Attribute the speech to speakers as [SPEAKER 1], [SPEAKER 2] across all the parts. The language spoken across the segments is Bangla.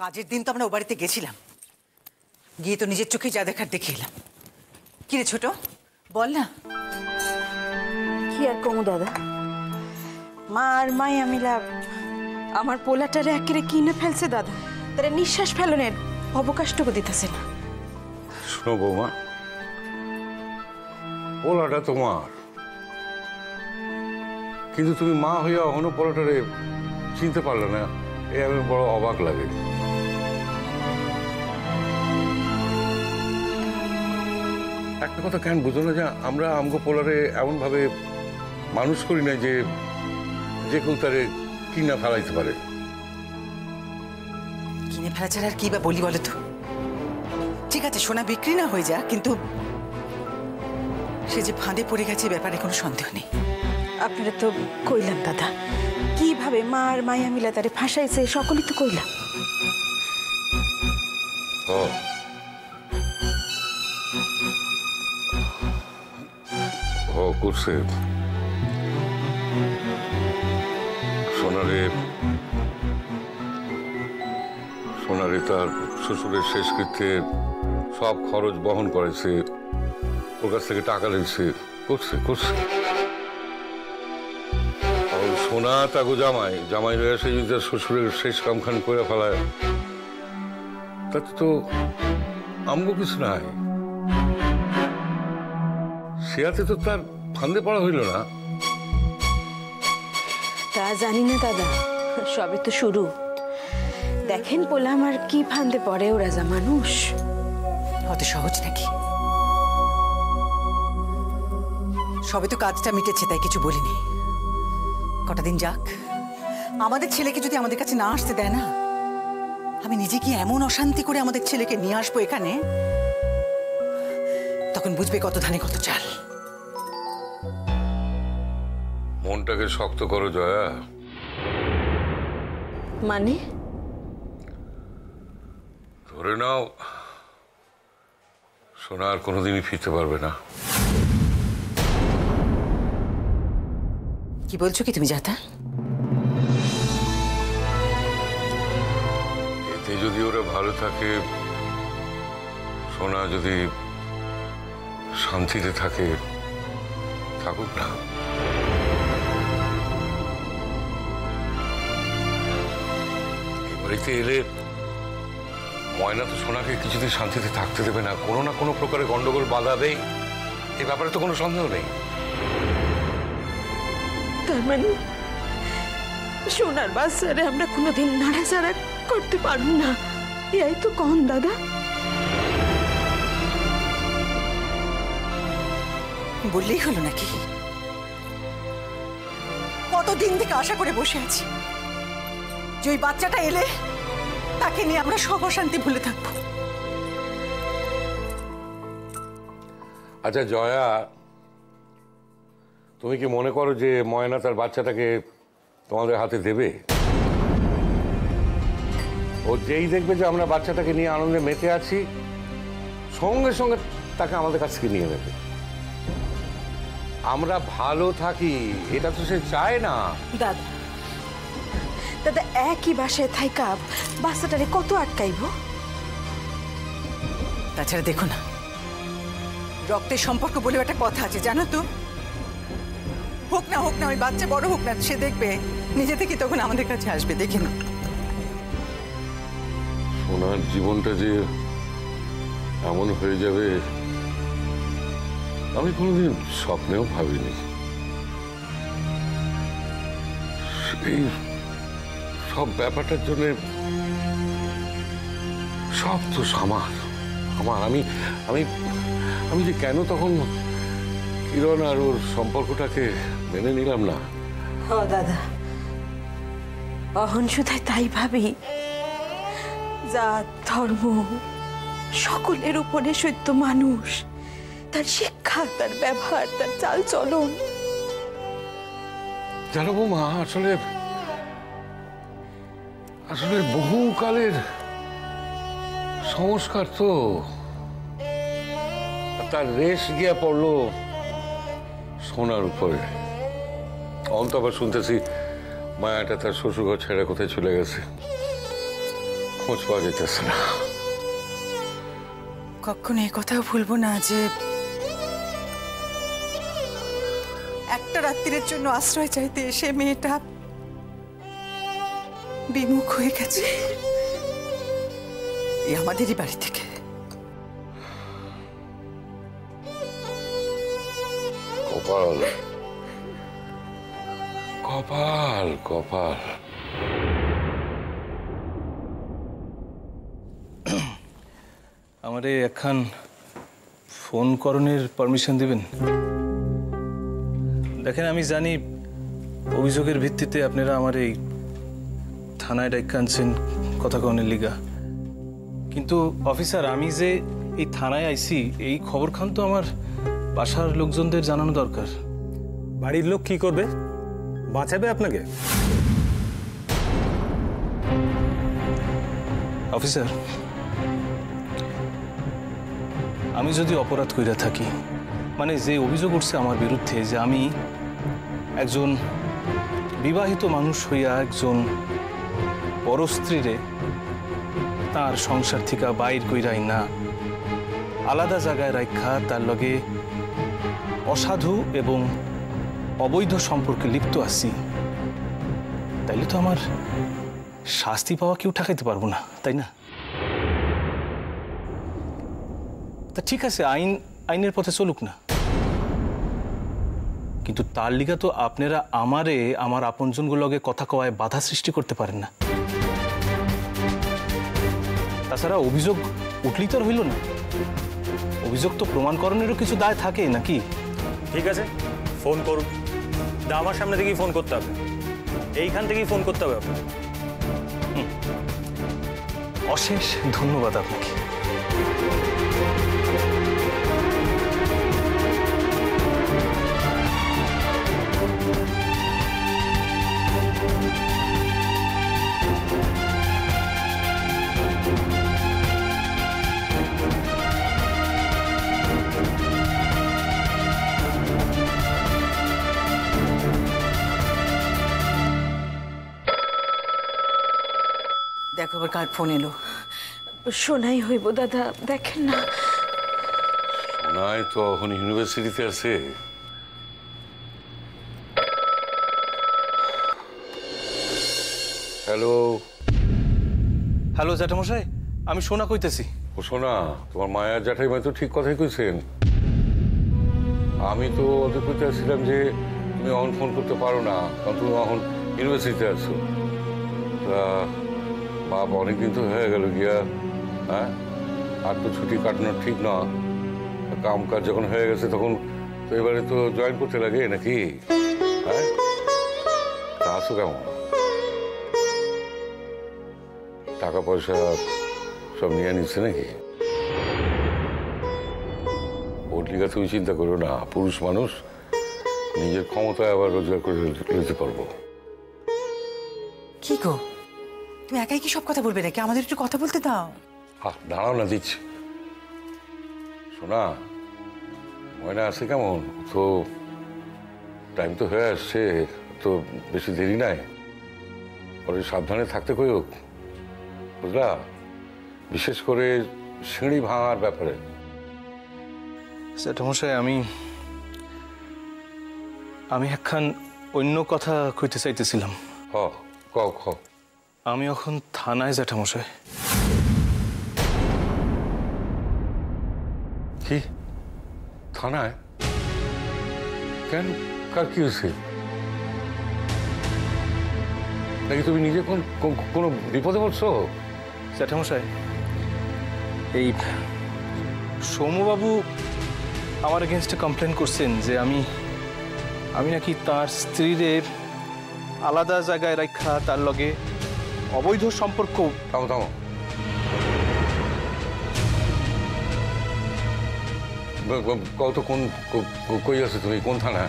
[SPEAKER 1] কাজের দিন তো আমরা ও বাড়িতে গেছিলাম, গিয়ে তো নিজের চোখে যা দেখার দেখে এলাম। কি রে ছোট, বল না।
[SPEAKER 2] কি আর কমু দাদা, মা আর মাইয়া মিলা আমার পোলাটারে একেবারে কিনে ফেলছে দাদা। তারা নিঃশ্বাস ফেলনের অবকাশটুকু দিতেছে না।
[SPEAKER 3] শোনো বৌমা, পোলাটা তোমার, কিন্তু তুমি মা হইয়া এখনো পোলাটারে চিনতে পারলে না, এ আমি বড় অবাক লাগে। একটা কথা কেন বুঝো না যে আমরা আমগো পোলারে এমন ভাবে মানুষ করি না যে যে কেউ তারে কিনা ফেলাইতে পারে।
[SPEAKER 1] কিনে ফেলা ছাড়া আর কি বা বলি বলো তো। ঠিক আছে, সোনা বিক্রি না হয়ে যা, কিন্তু সে যে ফাঁদে পড়ে গেছে ব্যাপারে কোনো সন্দেহ নেই।
[SPEAKER 2] আপনারা তো কইলাম দাদা, কিভাবে মা আর মাইয়া মিলা তারে ফাঁসাইছে সকলেই তো কইলাম।
[SPEAKER 3] করছে সোনারে তার শ্বশুরের শেষকৃত্যে সব খরচ বহন করেছে, ওর কাছ থেকে টাকা নিয়েছে, করছে। সোনা তাগো জামাই হয়ে আসে যদি তার শ্বশুরের শেষ কামখান করে ফেলায়, তাতে তো আমগো কিছু নাই। সেয়াতে তো তার ফান্দে পড়া হইল না।
[SPEAKER 2] তা জানি না দাদা, সবে তো শুরু। দেখেন পোলাম আর কি ফান্দে পড়ে, ও রাজা মানুষ।
[SPEAKER 1] অত সহজ নাকি? সবে তো কাজটা মিটেছে, তাই কিছু বলিনি। কটা দিন যাক, আমাদের ছেলেকে যদি আমাদের কাছে না আসতে দেয় না, আমি নিজে কি এমন অশান্তি করে আমাদের ছেলেকে নিয়ে আসবো এখানে, তখন বুঝবে কত ধানে কত চাল।
[SPEAKER 3] মনটাকে শক্ত করো জয়া।
[SPEAKER 2] মানে
[SPEAKER 3] ধরে নাও সোনা আর কোনোদিনই ফিরতে পারবে না।
[SPEAKER 1] কি বলছো কি তুমি যাতা?
[SPEAKER 3] এতে যদি ওরা ভালো থাকে, সোনা যদি শান্তিতে থাকে, থাকুক না। বাড়িতে এলে ময়না তো সোনাকে কিছুদিন শান্তিতে থাকতে দেবে না, কোনো না কোনো প্রকারে গন্ডগোল বাঁধাবেই। এ ব্যাপারে তো কোনো সন্দেহ নেই।
[SPEAKER 2] তার মানে সোনার বাচ্চারে আমরা কোনোদিন নাড়াচাড়া করতে পারবো না, এই তো কন দাদা।
[SPEAKER 1] বললেই হলো নাকি? কতদিন থেকে আশা করে বসে আছি যে ওই বাচ্চাটা এলে তাকে নিয়ে আমরা সব অশান্তি ভুলে থাকবো।
[SPEAKER 3] আচ্ছা জয়া, তুমি কি মনে করো যে ময়না তার বাচ্চাটাকে তোমাদের হাতে দেবে? ও যেই দেখবে যে আমরা বাচ্চাটাকে নিয়ে আনন্দে মেতে আছি, সঙ্গে সঙ্গে তাকে আমাদের কাছ থেকে নিয়ে নেবে। আমরা ভালো থাকি, এটা তো সে চায় না।
[SPEAKER 2] দাদা দাদা, একই বাসায় থাইকা বাচ্চাটারে কত আটকাইব?
[SPEAKER 1] তাছাড়া দেখো না, রক্তের সম্পর্ক বলে একটা কথা আছে জানো তো। হোক না ওই বাচ্চা বড় হোক না, সে দেখবে নিজে থেকে তখন আমাদের কাছে আসবে, দেখে না।
[SPEAKER 3] ওনার জীবনটা যে এমন হয়ে যাবে আমি কোনোদিন স্বপ্নেও ভাবিনি। এই সব ব্যাপারটার জন্য সব তো আমার আমি আমি আমি যে কেন তখন কিরণ আর ওর সম্পর্কটাকে মেনে নিলাম না।
[SPEAKER 2] ও দাদা, অহন শুধায় তাই ভাবি, জাত ধর্ম সকলের উপরে সত্য মানুষ, তার শিক্ষা, তার ব্যবহার, তার চাল চলন।
[SPEAKER 3] জানো বৌমা, আসলে বহুকালের সংস্কার তো, তার রেশ গিয়া পড়লো সোনার উপরে। অন্ত আবার শুনতেছি মায়াটা তার শ্বশুরঘর ছেড়ে কোথায় চলে গেছে। খোঁজ পাওয়া যেতেছে না।
[SPEAKER 1] কখনো এ কথাও ভুলবো না যে একটা রাত্রির জন্য আশ্রয় চাইতে এসে মেয়েটা বিমুখ হয়ে গেছে এই আমাদেরই বাড়ি থেকে।
[SPEAKER 3] কপাল কপাল কপাল।
[SPEAKER 4] আমারে একখান ফোন করণের পারমিশন দিবেন? দেখেন, আমি জানি অভিযোগের ভিত্তিতে আপনারা আমার এই থানায় ডাইকা আনছেন কথা কনের লিগা, কিন্তু অফিসার আমি যে এই থানায় আইছি এই খবর খান তো আমার বাসার লোকজনদের জানানো দরকার।
[SPEAKER 5] বাড়ির লোক কি করবে? বাঁচাবে আপনাকে?
[SPEAKER 4] অফিসার, আমি যদি অপরাধ কইরা থাকি, মানে যে অভিযোগ উঠছে আমার বিরুদ্ধে যে আমি একজন বিবাহিত মানুষ হইয়া একজন পরস্ত্রীরে তার সংসার থেকে বাইর কইরাই না আলাদা জায়গায় রাখা তার লগে অসাধু এবং অবৈধ সম্পর্কে লিপ্ত আছি, তাইলে তো আমার শাস্তি পাওয়া কেউ ঠেকাইতে পারবো না, তাই না? তা ঠিক আছে, আইনের পথে চলুক না, কিন্তু তার লিগা তো আপনারা আমারে আমার আপনজনগুলোকে কথা কওয়ায় বাধা সৃষ্টি করতে পারেন না। তাছাড়া অভিযোগ উঠলেই তো আর হইল না, অভিযোগ তো প্রমাণকরণেরও কিছু দায় থাকে নাকি?
[SPEAKER 5] ঠিক আছে, ফোন করুন। আমার সামনে থেকেই ফোন করতে হবে, এইখান থেকেই ফোন করতে হবে আপনাকে।
[SPEAKER 4] অশেষ ধন্যবাদ আপনাকে।
[SPEAKER 1] দেখো আবার কার ফোন এলো।
[SPEAKER 2] শোনাই হইব দাদা, দেখেন না।
[SPEAKER 3] সোনাই তো এখন ইউনিভার্সিটিতে আছে। হ্যালো
[SPEAKER 4] হ্যালো জ্যাঠামশাই, আমি সোনা কইতেছি।
[SPEAKER 3] ও সোনা, তোমার মায়ের জ্যাঠাইমা তো ঠিক কথাই কইছেন। আমি তো ওদের কইতে আসছিলাম যে তুমি এখন ফোন করতে পারো না, কারণ তুমি এখন ইউনিভার্সিটিতে আছো। তা বাপ অনেকদিন তো হয়ে গেল গিয়া, হ্যাঁ, আর তো ছুটি কাটানো ঠিক না। কাম কাজ যখন হয়ে গেছে তখন তো এবারে তো জয়েন করতে লাগে নাকি? হ্যাঁ, তা আছো কেমন? টাকা পয়সা সব নিয়ে নিচ্ছে নাকি? ওর লিগা তুমি চিন্তা করো না, পুরুষ মানুষ নিজের ক্ষমতায় আবার রোজগার করে নিতে পারবো।
[SPEAKER 1] কি গো, তুমি একাই কি সব কথা বলবে নাকি? আমাদের একটু কথা বলতে দাও।
[SPEAKER 3] দাঁড়াও না, দিচ্ছি। শোনা, ময়না আছে কেমন? তো টাইম তো হয়ে আসছে, তো বেশি দেরি নাই। পরে সাবধানে থাকতে কইও, বুঝলা? বিশেষ করে সিঁড়ি ভাঙার ব্যাপারে।
[SPEAKER 4] জ্যাঠামশাই, আমি একখান অন্য কথা কইতে চাইতেছিলাম।
[SPEAKER 3] কও।
[SPEAKER 4] আমি এখন থানায় জ্যাঠামশাই।
[SPEAKER 3] কি থানায়? কেন, কার কি হয়েছে? নাকি তুমি নিজে কোনো বিপদে পড়ছো?
[SPEAKER 4] জ্যাঠামশাই, এই সৌম্যবাবু আমার এগেনস্টে কমপ্লেন করছেন যে আমি নাকি তার স্ত্রীরে আলাদা জায়গায় রাখা তার লগে অবৈধ সম্পর্ক।
[SPEAKER 3] থামো। কত কই আছে তুমি? কোন থানা?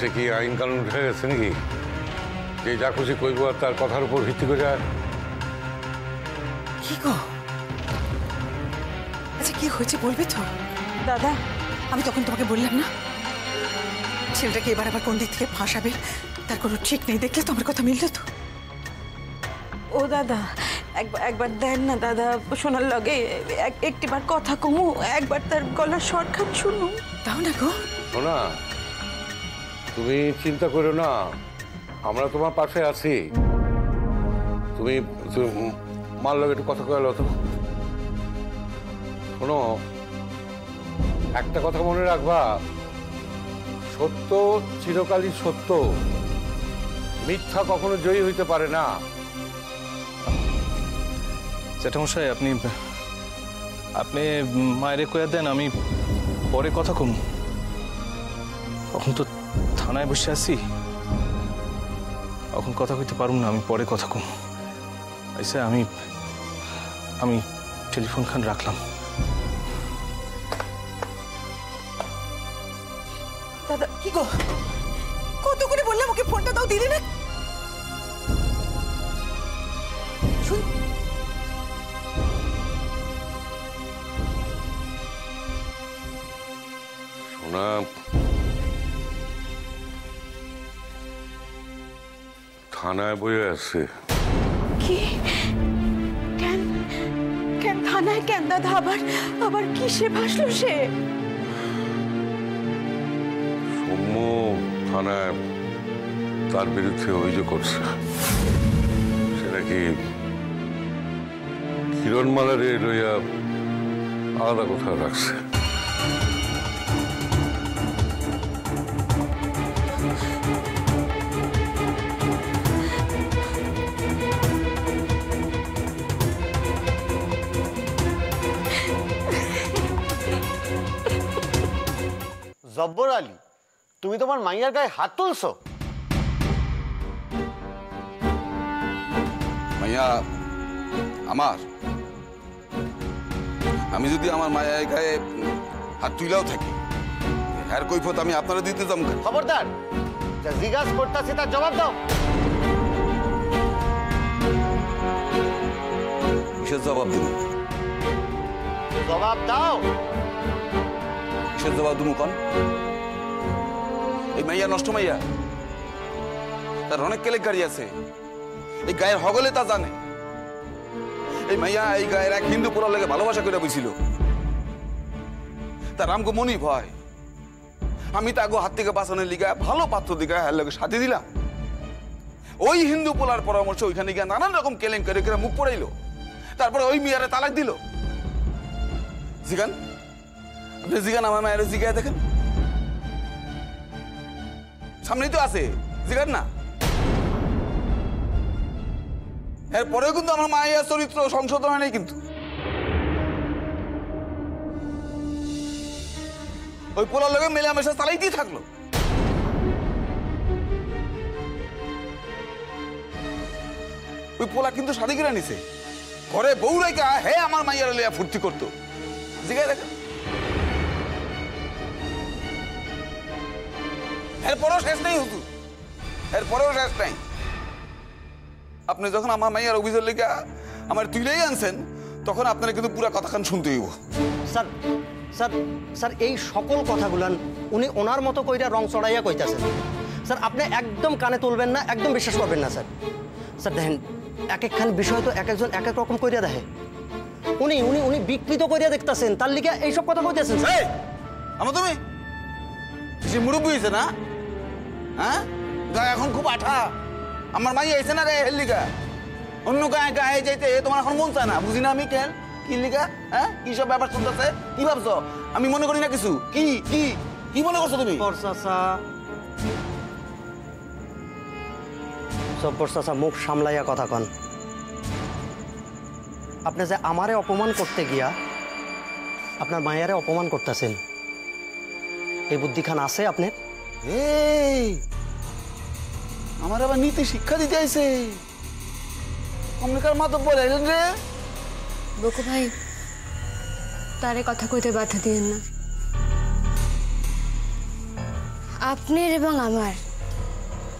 [SPEAKER 3] দেশে কি আইন কানুন উঠে গেছে নাকি? যে যা খুশি কইব আর তার কথার উপর ভিত্তি করে।
[SPEAKER 1] কি গো, আচ্ছা কি হয়েছে বলবে তো?
[SPEAKER 2] দাদা,
[SPEAKER 1] আমি তখন তোমাকে বললাম না ছেলেটাকে এবার আবার কোন দিক থেকে ফাঁসাবে তার কোনো ঠিক নেই। দেখলে তোমার কথা মিলল তো?
[SPEAKER 2] ও দাদা, একবার দেন না দাদা, শোনার লগে একটিবার কথা কমু, একবার তার গলার স্বর খান শুনু।
[SPEAKER 1] দাও না গো।
[SPEAKER 3] শোনা, তুমি চিন্তা করো না, আমরা তোমার পাশে আছি। তুমি মার লগে একটু কথা কয়ালো তো। শোনো, একটা কথা মনে রাখবা, সত্য চিরকালই সত্য, মিথ্যা কখনো জয়ী হইতে পারে না।
[SPEAKER 4] জ্যাঠামশাই, আপনি মায়েরে কয়া দেন, আমি পরে কথা কম। এখন তো থানায় বসে আছি, এখন কথা কইতে পারুম না, আমি পরে কথা কম। আচ্ছা, আমি টেলিফোন খান রাখলাম।
[SPEAKER 1] দাদা, কি গো, কত করে বললাম ওকে ফোনটা দাও, দিলে না? শুন,
[SPEAKER 3] শোনা, থানায় বয়ে আছে।
[SPEAKER 2] কি? কেন কেন থানায় কেন দাদা? আবার কিসে ভাসলো সে?
[SPEAKER 3] সৌম্য থানায় তার বিরুদ্ধে অভিযোগ করছে, সে নাকি কিরণমালারে লইয়া আলাদা কোথাও রাখছে।
[SPEAKER 6] জব্বর আলী, তুমি তোমার মাইয়ার গায়ে হাত তুলছো?
[SPEAKER 7] মাইয়া আমার, আমি যদি আমার মায়ের গায়ে হাত তুইলাও থাকি, হ্যার কৈফত আমি আপনারা দিতে যাম।
[SPEAKER 6] খবরদার, যা জিজ্ঞাস করতেছি তার জবাব দাও।
[SPEAKER 7] কিসের জবাব দেবো?
[SPEAKER 6] জবাব দাও।
[SPEAKER 7] কিসের জবাব দেবো কন? এই মাইয়া নষ্ট মাইয়া, তার অনেক কেলেঙ্কারি আছে, এই গায়ের হগলে তা জানে। এই মাইয়া এই গায়ের এক হিন্দু পোলার লেগে ভালোবাসা করে বইছিল, তার আমগো মনি ভয়। আমি তাগো হাত থেকে বাঁচানোর লিগা ভালো পাত্র দিকে হ্যার লগে সাথে দিলাম। ওই হিন্দু পোলার পরামর্শ ওইখানে গিয়ে নানান রকম কেলেঙ্কারি করে মুখ পড়াইলো, তারপরে ওই মিয়ারে তালাক দিল। জিগান, আপনি জিগান, আমার মায়ের জিগায় দেখেন, সামনেই তো আছে, জিগান না। এরপরেও কিন্তু আমার মায়ের চরিত্র সংশোধন হয় নাই কিন্তু। ওই পোলার লগে মেলামেশা চালাইতেই থাকলো। ওই পোলা কিন্তু শাদি কিনে নিছে, ঘরে বউ রেখা হে আমার মাইয়ার লইয়া ফুর্তি করতো। জিগায় দেখেন, এরপরেও শেষ নেই হুজুর, এরপরেও শেষ নাই। আপনি যখন আমার মাইয়ার অভিযোগ লেখা আমার তুইলেই আনছেন, তখন আপনারা কিন্তু পুরা কথাখান শুনতে হইব।
[SPEAKER 8] স্যার স্যার স্যার এই সকল কথাগুলান উনি ওনার মতো কইরা রং চড়াইয়া কইতাছেন। স্যার আপনি একদম কানে তুলবেন না, একদম বিশ্বাস করবেন না স্যার। স্যার দেখেন, এক একখান বিষয় তো এক একজন এক এক রকম কইরা দেখে। উনি উনি উনি বিকৃত কইরা দেখতাছেন, তার লিগে এইসব কথা কইতেছেন।
[SPEAKER 7] আমার তুমি সে মুরব্বী হয়েছে না? হ্যাঁ, গায়ে এখন খুব আঠা। আমার মাই আইছে না গায়ে হেলিকা, অন্য গায়ে গায়ে যাইতে তোমার এখন মন চায় না। বুঝি না আমি কেন কি লিগা? হ্যাঁ, কি সব ব্যাপার শুনতেছে? কি ভাবছো? আমি মনে করি না কিছু। কি কি কি মনে করছো তুমি?
[SPEAKER 8] সব্বর চাচা, মুখ সামলাইয়া কথা কন। আপনি যে আমারে অপমান করতে গিয়া আপনার মায়ারে অপমান করতেছেন, এই বুদ্ধিখান আছে আপনি?
[SPEAKER 7] এই আমার আবার নীতি শিক্ষা দিতে আইছে। অমনিকার মাতব বলেন রে।
[SPEAKER 9] বকু ভাই, তারে কথা কইতে বাধা দিয়েন না। আপনার এবং আমার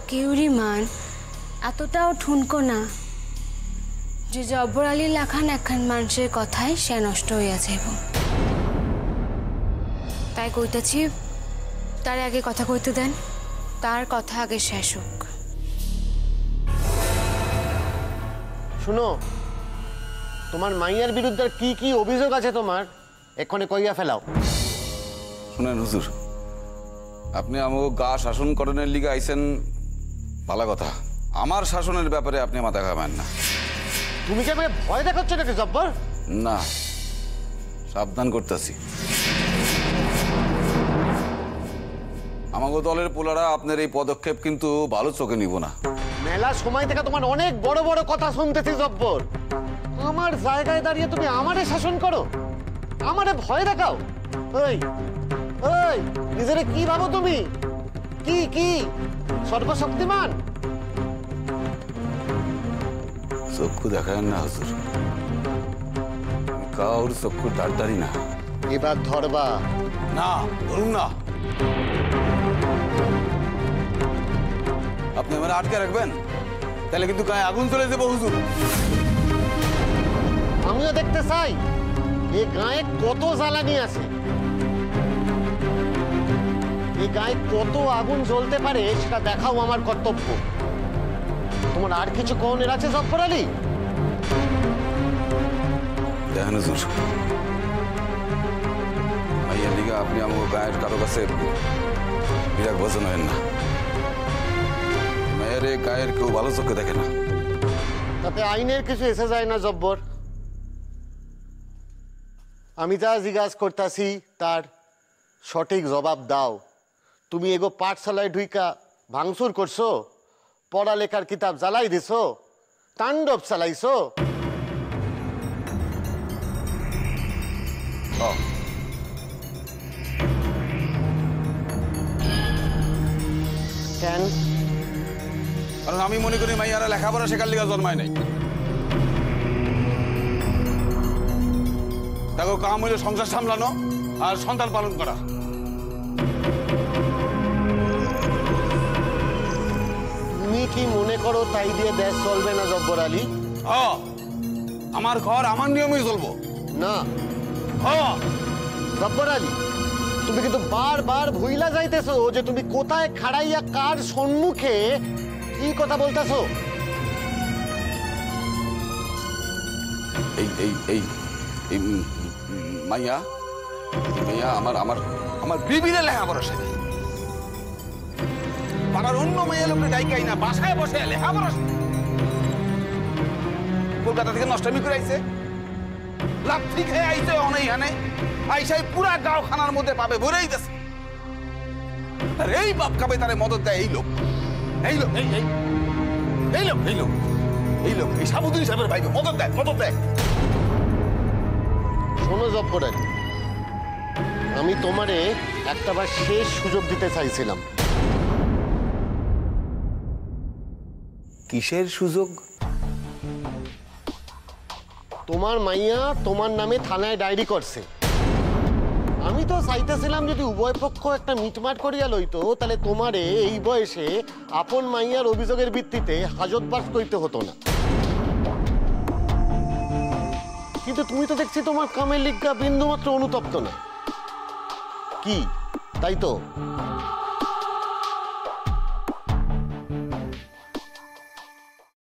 [SPEAKER 9] কেউরি মান এতটাও ঠুনকো না যে জব্বর আলী লাখান একখান মানুষের কথায় সে নষ্ট হইয়া যাইব। তাই কইতাছি তার আগে কথা কইতে দেন, তার কথা আগে শেষ হোক।
[SPEAKER 6] শুনো, তোমার মাইয়ার বিরুদ্ধে কি কি অভিযোগ আছে তোমার এক্ষণে কইয়া ফেলাও।
[SPEAKER 7] শুনেন হুজুর, আপনি আমাকে গা শাসন করণের লিগে আইছেন, ভালো কথা। আমার শাসনের ব্যাপারে আপনি মাথা ঘামান না।
[SPEAKER 6] তুমি কি আমাকে ভয় দেখাচ্ছ নাকি জব্বর?
[SPEAKER 7] না, সাবধান করতেছি। আমাকে দলের পোলারা আপনার এই পদক্ষেপ কিন্তু ভালো চোখে নিব না।
[SPEAKER 6] মেলা সময় থেকে তোমার অনেক বড় বড় কথা শুনতেছি জব্বর। আমার জায়গায় দাঁড়িয়ে তুমি আমারে শাসন করো, আমারে ভয় দেখাও। ওই ওই নিজেরে কি ভাবো তুমি? কি কি সর্বশক্তিমান?
[SPEAKER 7] চক্ষু দেখায় না হুজুর, কাউর চক্ষু দাঁড় না।
[SPEAKER 6] এবার ধরবা
[SPEAKER 7] না, ধরুন না। আপনি আমার আটকে রাখবেন, তাহলে কিন্তু গায়ে আগুন চলে যাবো হুজুর।
[SPEAKER 6] আমিও দেখতে চাই এই গায়ে কত জ্বালানি আছে, এই গায়ে কত আগুন জ্বলতে পারে সেটা দেখাও আমার কর্তব্য। তোমার আর কিছু কনের আছে জব্বর আলী?
[SPEAKER 7] দেখেন হুজুর, মাইয়ার লিগা আপনি আমাকে গায়ের কারো কাছে বিরাগ বচন হেন না। মায়ের গায়ের কেউ ভালো চোখে দেখে না।
[SPEAKER 6] তাতে আইনের কিছু এসে যায় না জব্বর। আমি যা জিজ্ঞাসা করতেছি তার সঠিক জবাব দাও। তুমি এগো পাঠশালায় ঢুইকা ভাঙচুর করছো, পড়ালেখার কিতাব জ্বালাই দিছো, তাণ্ডব চালাইছো। কেন?
[SPEAKER 7] কারণ আমি মনে করি মাইয়ারা লেখাপড়া শেখার লিগা জন্মায় নাই। দেখো, কাম হইলে সংসার সামলানো আর সন্তান পালন করা।
[SPEAKER 6] তুমি কি মনে করো তাই দিয়ে দেশ চলবে না জব্বর আলী?
[SPEAKER 7] আমার ঘর আমার নিয়মেই চলবো
[SPEAKER 6] না জব্বর আলী, তুমি কিন্তু বারবার ভুইলা যাইতেছো যে তুমি কোথায় খাড়াইয়া কার সম্মুখে কি কথা বলতেছো।
[SPEAKER 7] এই এই এই এই মাইয়া মাইয়া আমার আমার আমার বিবিরে লেখাপড়া শেখে। পাড়ার অন্য মাইয়া লোককে ডাইকাই না, বাসায় বসে লেখাপড়া শেখে। কলকাতা থেকে নষ্টামি করে আইছে, লাথি খেয়ে আইছে অনেকখানে আইসাই পুরা গাঁও খানার মধ্যে পাবে ভরেই গেছে। আর এই বাপ খাবে তারে মদত দেয় এই লোক, এই লোক, এই এই এই লোক, এই লোক, এই লোক, এই সাবুদ্দিন সাহেবের ভাইকে মদত দেয়, মদত দেয়।
[SPEAKER 6] শোনো জব্বর আলী, আমি তোমারে একটাবার শেষ সুযোগ দিতে চাইছিলাম।
[SPEAKER 7] কিসের সুযোগ?
[SPEAKER 6] তোমার মাইয়া তোমার নামে থানায় ডায়েরি করছে। আমি তো চাইতেছিলাম যদি উভয় পক্ষ একটা মিটমাট করিয়া লইতো, তাহলে তোমারে এই বয়সে আপন মাইয়ার অভিযোগের ভিত্তিতে হাজতবাস করতে হতো না। কিন্তু তুমি তো দেখছি তোমার কামের লিগা বিন্দুমাত্র অনুতপ্ত না। কি তাই তো?